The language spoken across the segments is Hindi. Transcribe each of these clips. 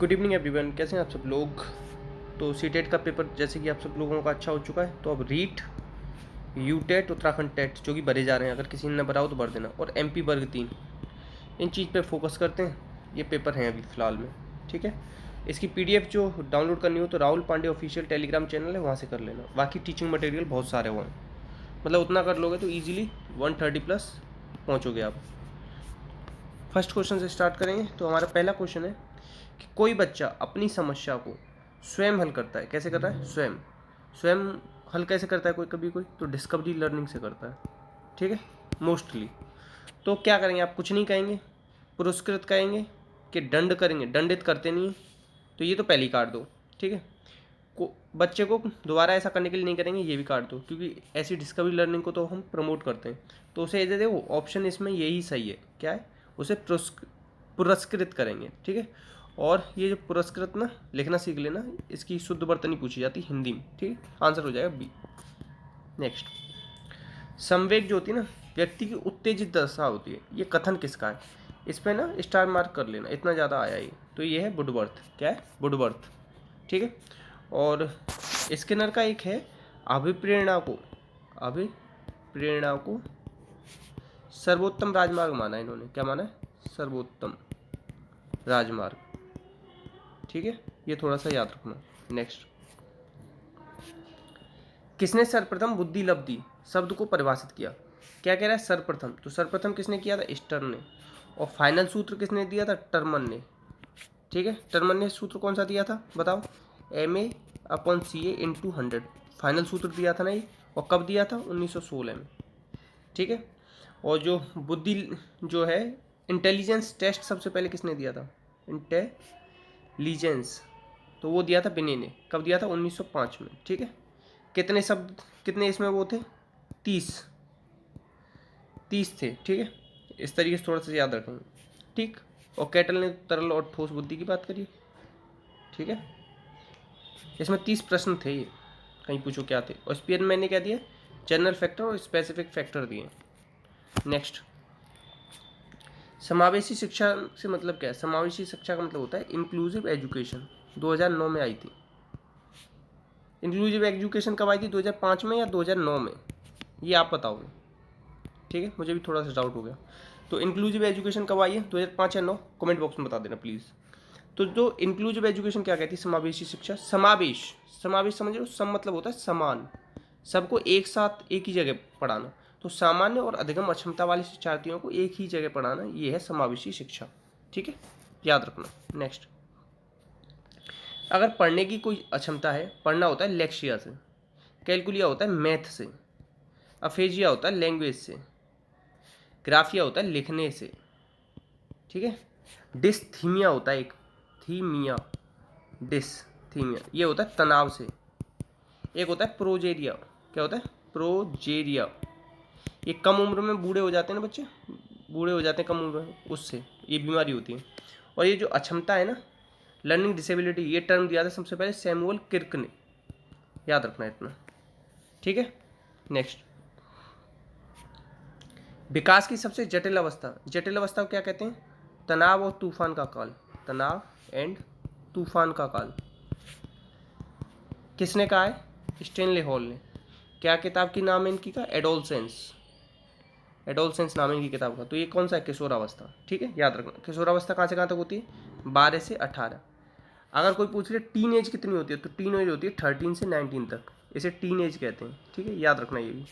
गुड इवनिंग एवरीवन, कैसे हैं आप सब लोग। तो सीटेट का पेपर जैसे कि आप सब लोगों का अच्छा हो चुका है, तो अब रीट, यूटेट, उत्तराखंड टेट जो कि भरे जा रहे हैं, अगर किसी ने भरा हो तो भर देना। और एमपी वर्ग 3, इन चीज़ पे फोकस करते हैं। ये पेपर हैं अभी फ़िलहाल में, ठीक है। इसकी पीडीएफ जो डाउनलोड करनी हो तो Rahul Pandey official telegram channel है, वहाँ से कर लेना। बाकी टीचिंग मटेरियल बहुत सारे हुए हैं, मतलब उतना कर लोगे तो ईजिली 130+ पहुँचोगे आप। फर्स्ट क्वेश्चन से स्टार्ट करेंगे। तो हमारा पहला क्वेश्चन है कि कोई बच्चा अपनी समस्या को स्वयं हल करता है। कैसे करता है? स्वयं। स्वयं हल कैसे करता है कोई तो डिस्कवरी लर्निंग से करता है, ठीक है, मोस्टली। तो क्या करेंगे आप? कुछ नहीं कहेंगे, पुरस्कृत कहेंगे कि दंड करेंगे, दंडित करते नहीं हैं। तो ये तो पहली काट दो, ठीक है। बच्चे को दोबारा ऐसा करने के लिए नहीं करेंगे, ये भी काट दो, क्योंकि ऐसी डिस्कवरी लर्निंग को तो हम प्रमोट करते हैं। तो उसे दे वो ऑप्शन इसमें यही सही है। क्या है? उसे पुरस्कृत करेंगे, ठीक है। और ये जो पुरस्कृत ना लिखना सीख लेना, इसकी शुद्ध वर्तनी पूछी जाती है हिंदी में, ठीक है। आंसर हो जाएगा बी। नेक्स्ट, संवेग जो होती है ना, व्यक्ति की उत्तेजित दशा होती है। ये कथन किसका है? इस पर ना स्टार मार्क कर लेना, इतना ज़्यादा आया ये। तो ये है वुडवर्थ। क्या है? वुडवर्थ, ठीक है। और स्किनर का एक है, अभिप्रेरणा को सर्वोत्तम राजमार्ग माना है इन्होंने। क्या माना है? सर्वोत्तम राजमार्ग, ठीक है। ये थोड़ा सा याद रखना। नेक्स्ट, किसने सर्वप्रथम बुद्धि लब्धि शब्द को परिभाषित किया? क्या कह रहा है? सर्वप्रथम। तो सर्वप्रथम किसने किया था? स्टर्न ने। और फाइनल सूत्र किसने दिया था? टर्मन ने, ठीक है। टर्मन ने सूत्र कौन सा दिया था बताओ? MA/CA/100 फाइनल सूत्र दिया था ना ये। और कब दिया था? 1916 में, ठीक है। और जो बुद्धि जो है, इंटेलिजेंस टेस्ट सबसे पहले किसने दिया था? इंटेलिजेंस, तो वो दिया था बिने ने। कब दिया था? 1905 में, ठीक है। कितने शब्द, कितने इसमें वो थे? 30 थे, ठीक है। इस तरीके से थोड़ा सा याद रखेंगे, ठीक। और कैटल ने तरल और ठोस बुद्धि की बात करी, ठीक है। इसमें 30 प्रश्न थे ये, कहीं पूछो क्या थे। और स्पीयरमैन ने क्या दिया? जनरल फैक्टर और स्पेसिफिक फैक्टर दिए। नेक्स्ट, समावेशी शिक्षा से मतलब क्या है? समावेशी शिक्षा का मतलब होता है इंक्लूसिव एजुकेशन। 2009 में आई थी। इंक्लूसिव एजुकेशन कब आई थी? 2005 में या 2009 में? ये आप बताओगे, ठीक है। मुझे भी थोड़ा सा डाउट हो गया। तो इंक्लूसिव एजुकेशन कब आई है? 2005 या 9? कमेंट बॉक्स में बता देना प्लीज़। तो जो इंक्लूसिव एजुकेशन क्या कहती है? समावेशी शिक्षा। समावेश, समावेश समझ लो, सम मतलब होता है समान, सबको एक साथ एक ही जगह पढ़ाना। तो सामान्य और अधिगम अक्षमता वाले शिक्षार्थियों को एक ही जगह पढ़ाना, ये है समावेशी शिक्षा, ठीक है, याद रखना। नेक्स्ट, अगर पढ़ने की कोई अक्षमता है, पढ़ना होता है लेक्शिया से, कैलकुलिया होता है मैथ से, अफेजिया होता है लैंग्वेज से, ग्राफिया होता है लिखने से, ठीक है। डिस्थीमिया होता है एक, थीमिया, डिस्थीमिया, ये होता है तनाव से। एक होता है प्रोजेरिया। क्या होता है? प्रोजेरिया। ये कम उम्र में बूढ़े हो जाते हैं ना बच्चे, बूढ़े हो जाते हैं कम उम्र में, उससे ये बीमारी होती है। और ये जो अक्षमता है ना, लर्निंग डिसेबिलिटी, ये टर्म दिया था सबसे पहले सैमुअल किर्क ने, याद रखना इतना, ठीक है। नेक्स्ट, विकास की सबसे जटिल अवस्था, जटिल अवस्था को क्या कहते हैं? तनाव और तूफान का काल, तनाव एंड तूफान का काल। किसने कहा है? स्टेनले हॉल ने। क्या किताब की नाम है इनकी का? एडोलसेंस, एडोलसेंस नाम है इनकी किताब का। तो ये कौन सा है? किशोरावस्था, ठीक है, याद रखना। किशोरावस्था कहाँ से कहाँ तक होती है? 12 से 18। अगर कोई पूछ ले टीन एज कितनी होती है, तो टीन एज होती है 13 से 19 तक, इसे टीन एज कहते हैं, ठीक है, याद रखना ये भी।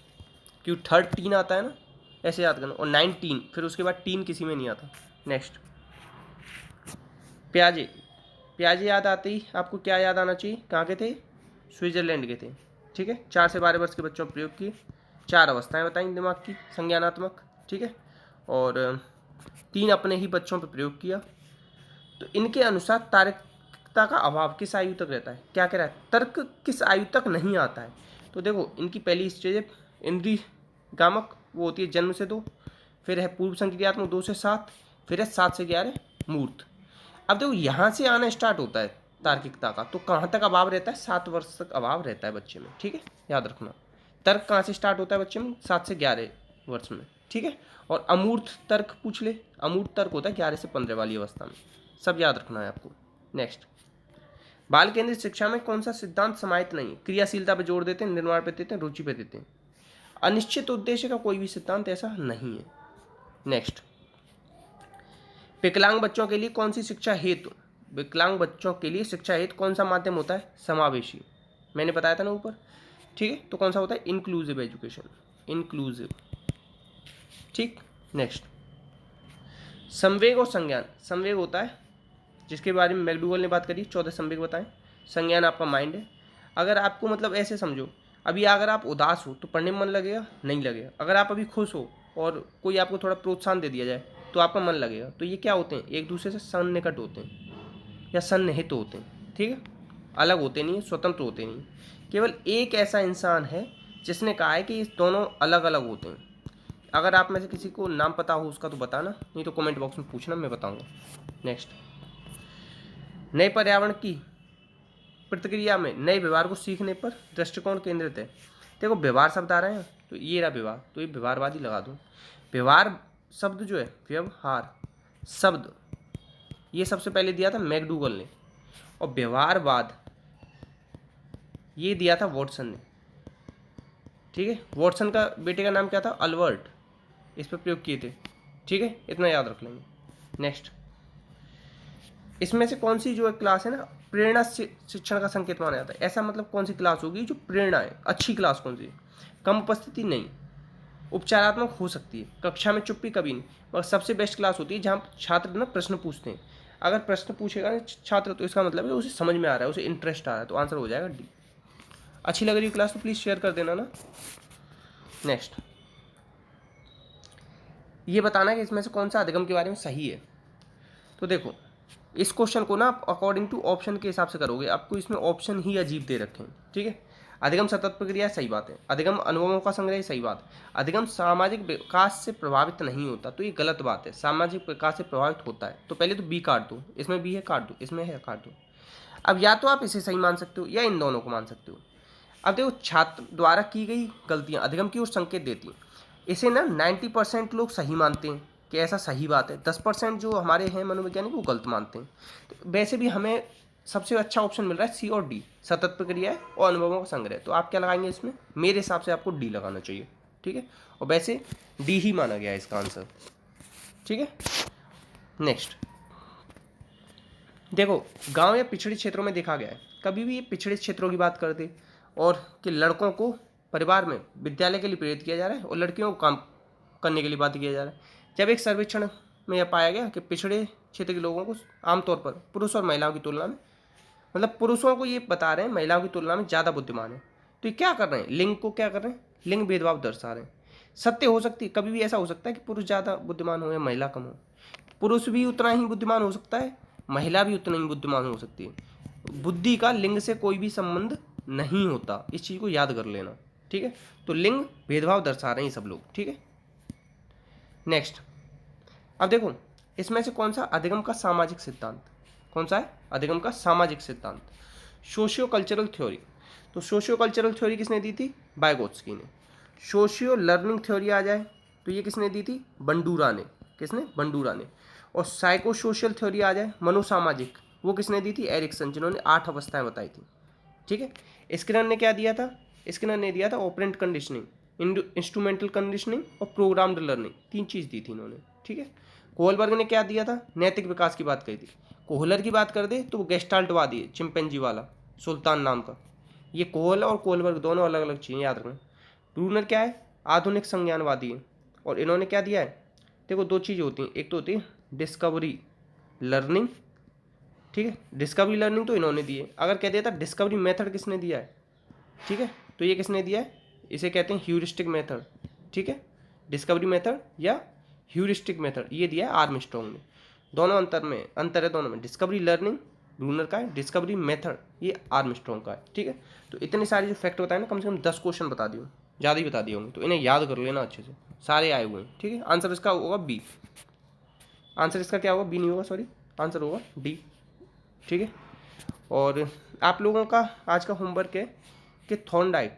क्यों 13 आता है ना, ऐसे याद करना। और 19, फिर उसके बाद टीन किसी में नहीं आता। नेक्स्ट, प्याजे, प्याजे याद आते ही आपको क्या याद आना चाहिए? कहाँ के थे? स्विट्जरलैंड के थे, ठीक है। 4 से 12 वर्ष के बच्चों में प्रयोग किए। 4 अवस्थाएं बताई दिमाग की, संज्ञानात्मक, ठीक है। और 3 अपने ही बच्चों पर प्रयोग किया। तो इनके अनुसार तार्किकता का अभाव किस आयु तक रहता है? क्या कह रहा है? तर्क किस आयु तक नहीं आता है? तो देखो, इनकी पहली स्टेज है इंद्रिय गामक, वो होती है जन्म से 2, फिर है पूर्व संक्रियात्मक 2 से 7, फिर है 7 से 11 मूर्त। अब देखो, यहाँ से आना स्टार्ट होता है तार्किकता का, तो कहाँ तक अभाव रहता है? 7 वर्ष तक अभाव रहता है बच्चे में, ठीक है, याद रखना। तर्क कहाँ से स्टार्ट होता है बच्चे में? 7 से 11 वर्ष में, ठीक है। और अमूर्त तर्क पूछ ले, अमूर्त तर्क होता है 11 से 15 वाली अवस्था में। सब याद रखना है आपको। नेक्स्ट, बाल केंद्रित शिक्षा में कौन सा सिद्धांत समाहित नहीं है? क्रियाशीलता पे जोर देते हैं, निर्माण पे देते हैं, रुचि पे देते हैं। अनिश्चित उद्देश्य का कोई भी सिद्धांत ऐसा नहीं है। नेक्स्ट, विकलांग बच्चों के लिए कौन सी शिक्षा हेतु, विकलांग बच्चों के लिए शिक्षा हेतु कौन सा माध्यम होता है? समावेशी, मैंने बताया था ना ऊपर, ठीक है। तो कौन सा होता है? इंक्लूसिव एजुकेशन, इंक्लूसिव, ठीक। नेक्स्ट, संवेग और संज्ञान। संवेग होता है जिसके बारे में मैकडूगल ने बात करी, 14 संवेग बताएं। संज्ञान आपका माइंड है। अगर आपको मतलब ऐसे समझो, अभी अगर आप उदास हो तो पढ़ने में मन लगेगा? नहीं लगेगा। अगर आप अभी खुश हो और कोई आपको थोड़ा प्रोत्साहन दे दिया जाए तो आपका मन लगेगा। तो ये क्या होते हैं? एक दूसरे से सन्निकट होते हैं या सन्निहित होते हैं, ठीक है। अलग होते नहीं, स्वतंत्र होते नहीं। केवल एक ऐसा इंसान है जिसने कहा है कि ये दोनों अलग अलग होते हैं। अगर आप में से किसी को नाम पता हो उसका तो बताना, नहीं तो कमेंट बॉक्स में पूछना, मैं बताऊंगा। नेक्स्ट, नए पर्यावरण की प्रतिक्रिया में नए व्यवहार को सीखने पर दृष्टिकोण केंद्रित है। देखो, व्यवहार शब्द आ रहे हैं तो ये रहा व्यवहार, तो ये व्यवहारवादी लगा दो। व्यवहार शब्द जो है, व्यवहार शब्द, ये सबसे पहले दिया था मैकडूगल ने, और व्यवहारवाद ये दिया था वॉटसन ने, ठीक है। वॉटसन का बेटे का नाम क्या था? अल्बर्ट, इस पर प्रयोग किए थे, ठीक है। इतना याद रख लेंगे। नेक्स्ट, इसमें से कौन सी जो है क्लास है ना, प्रेरणा शिक्षण का संकेत माना जाता है? ऐसा मतलब कौन सी क्लास होगी जो प्रेरणा है? अच्छी क्लास कौन सी? कम उपस्थिति नहीं, उपचारात्मक हो सकती है, कक्षा में चुप्पी कभी नहीं, और सबसे बेस्ट क्लास होती है जहाँ छात्र ना प्रश्न पूछते हैं। अगर प्रश्न पूछेगा ना छात्र तो इसका मतलब है उसे समझ में आ रहा है, उसे इंटरेस्ट आ रहा है, तो आंसर हो जाएगा डी। अच्छी लग रही है क्लास तो प्लीज़ शेयर कर देना ना। नेक्स्ट, ये बताना कि इसमें से कौन सा अधिगम के बारे में सही है। तो देखो, इस क्वेश्चन को ना आप अकॉर्डिंग टू ऑप्शन के हिसाब से करोगे, आपको इसमें ऑप्शन ही अजीब दे रखे हैं, ठीक है। अधिगम सतत प्रक्रिया, सही बात है। अधिगम अनुभवों का संग्रह, सही बात है। अधिगम सामाजिक विकास से प्रभावित नहीं होता, तो ये गलत बात है। सामाजिक विकास से प्रभावित होता है, तो पहले तो बी काट दो, इसमें बी है काट दो, इसमें है काट दो। अब या तो आप इसे सही मान सकते हो या इन दोनों को मान सकते हो। अब देखो, छात्र द्वारा की गई गलतियां अधिगम की ओर संकेत देती हैं। इसे ना 90% लोग सही मानते हैं कि ऐसा सही बात है, 10% जो हमारे हैं मनोवैज्ञानिक वो गलत मानते हैं। तो वैसे भी हमें सबसे अच्छा ऑप्शन मिल रहा है सी और डी, सतत प्रक्रिया है और अनुभवों का संग्रह। तो आप क्या लगाएंगे इसमें? मेरे हिसाब से आपको डी लगाना चाहिए, ठीक है। और वैसे डी ही माना गया है इसका आंसर, ठीक है। नेक्स्ट, देखो, गांव या पिछड़े क्षेत्रों में देखा गया है, कभी भी ये पिछड़े क्षेत्रों की बात करते और कि लड़कों को परिवार में विद्यालय के लिए प्रेरित किया जा रहा है और लड़कियों को काम करने के लिए बात किया जा रहा है। जब एक सर्वेक्षण में यह पाया गया कि पिछड़े क्षेत्र के लोगों को आमतौर पर पुरुष और महिलाओं की तुलना में, मतलब पुरुषों को ये बता रहे हैं महिलाओं की तुलना में ज़्यादा बुद्धिमान है, तो ये क्या कर रहे हैं? लिंग को क्या कर रहे हैं? लिंग भेदभाव दर्शा रहे हैं। सत्य हो सकती है, कभी भी ऐसा हो सकता है कि पुरुष ज़्यादा बुद्धिमान हो या महिला कम हो। पुरुष भी उतना ही बुद्धिमान हो सकता है, महिला भी उतना ही बुद्धिमान हो सकती है। बुद्धि का लिंग से कोई भी संबंध नहीं होता, इस चीज़ को याद कर लेना, ठीक है। तो लिंग भेदभाव दर्शा रहे हैं सब लोग, ठीक है। नेक्स्ट, अब देखो, इसमें से कौन सा अधिगम का सामाजिक सिद्धांत, कौन सा है अधिगम का सामाजिक सिद्धांत? Socio cultural theory. तो सोशियो कल्चरल थ्योरी किसने दी थी? वाइगोत्स्की ने। सोशियो लर्निंग थ्योरी आ जाए तो ये किसने दी थी? बंडूरा ने। किसने? बंडूरा ने। और साइको सोशल थ्योरी आ जाए, मनोसामाजिक, वो किसने दी थी? एरिक्सन, जिन्होंने 8 अवस्थाएं बताई थी, ठीक है। स्किनर ने क्या दिया था? स्किनर ने दिया था ऑपरेंट कंडीशनिंग, इंस्ट्रूमेंटल कंडीशनिंग और प्रोग्राम्ड लर्निंग, 3 चीज़ दी थी इन्होंने, ठीक है। कोहलबर्ग ने क्या दिया था? नैतिक विकास की बात कही थी। कोहलर की बात कर दे तो वो गेस्टाल्टवादी है, चिंपैंजी वाला, सुल्तान नाम का। ये कोहल और कोहलबर्ग दोनों अलग अलग चीज़ें, याद रखना। ब्रूनर क्या है? आधुनिक संज्ञानवादी है। और इन्होंने क्या दिया है? देखो, 2 चीज़ें होती हैं, एक तो होती है डिस्कवरी लर्निंग, ठीक है। डिस्कवरी लर्निंग तो इन्होंने दी है। अगर कह दिया था डिस्कवरी मेथड किसने दिया है, ठीक है, तो ये किसने दिया है? इसे कहते हैं ह्यूरिस्टिक मेथड, ठीक है। डिस्कवरी मेथड या ह्यूरिस्टिक मेथड ये दिया है आर्मस्ट्रॉन्ग ने। दोनों अंतर है दोनों में। डिस्कवरी लर्निंग ब्रूनर का है, डिस्कवरी मेथड ये आर्मस्ट्रॉन्ग का है, ठीक है। तो इतने सारे जो फैक्ट बताए ना, कम से कम 10 क्वेश्चन बता दिए, ज़्यादा ही बता दिए होंगे, तो इन्हें याद कर लेना अच्छे से, सारे आए हुए हैं, ठीक है। आंसर इसका होगा बी। आंसर इसका क्या होगा? बी नहीं होगा, सॉरी, आंसर होगा डी, ठीक है। और आप लोगों का आज का होमवर्क है कि थॉर्नडाइक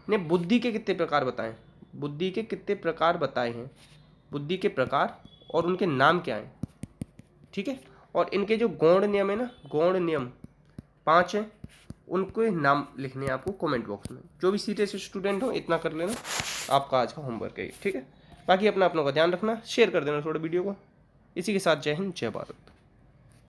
ने बुद्धि के कितने प्रकार बताए? बुद्धि के कितने प्रकार बताए हैं? बुद्धि के प्रकार और उनके नाम क्या हैं? ठीक है। और इनके जो गौण नियम है ना, गौण नियम 5 हैं, उनके नाम लिखने हैं आपको कमेंट बॉक्स में। जो भी सीरियस स्टूडेंट हो इतना कर लेना, आपका आज का होमवर्क है, ठीक है। बाकी अपना अपनों का ध्यान रखना, शेयर कर देना थोड़ा वीडियो को। इसी के साथ जय हिंद, जय भारत।